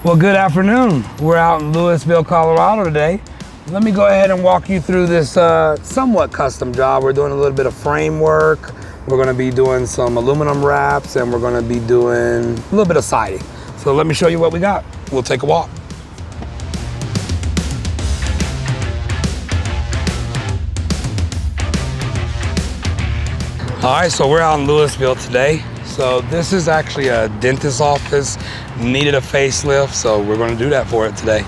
Well, good afternoon. We're out in Louisville, Colorado today. Let me go ahead and walk you through this somewhat custom job. We're doing a little bit of framework. We're gonna be doing some aluminum wraps, and we're gonna be doing a little bit of siding. So let me show you what we got. We'll take a walk. All right, so we're out in Louisville today. So this is actually a dentist's office, needed a facelift, so we're gonna do that for it today.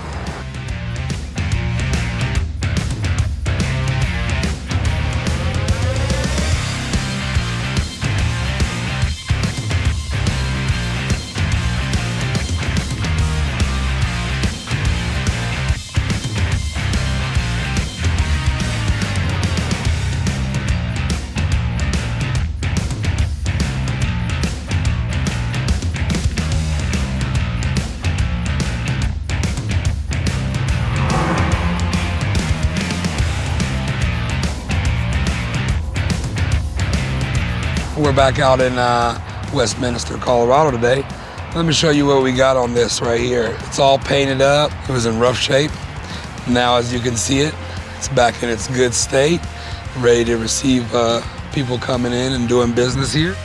We're back out in Westminster, Colorado today. Let me show you what we got on this right here. It's all painted up. It was in rough shape. Now, as you can see it, it's back in its good state, ready to receive people coming in and doing business here.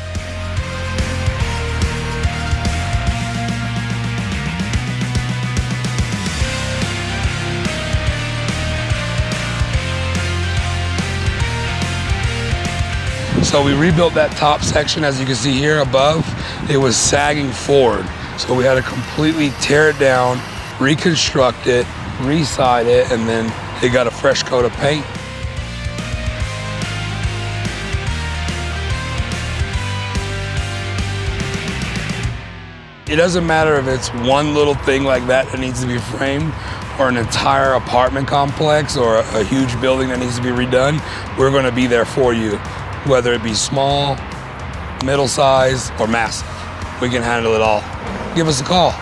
So we rebuilt that top section, as you can see here above. It was sagging forward. So we had to completely tear it down, reconstruct it, re-side it, and then it got a fresh coat of paint. It doesn't matter if it's one little thing like that that needs to be framed, or an entire apartment complex, or a huge building that needs to be redone. We're gonna be there for you. Whether it be small, middle size, or massive, we can handle it all. Give us a call.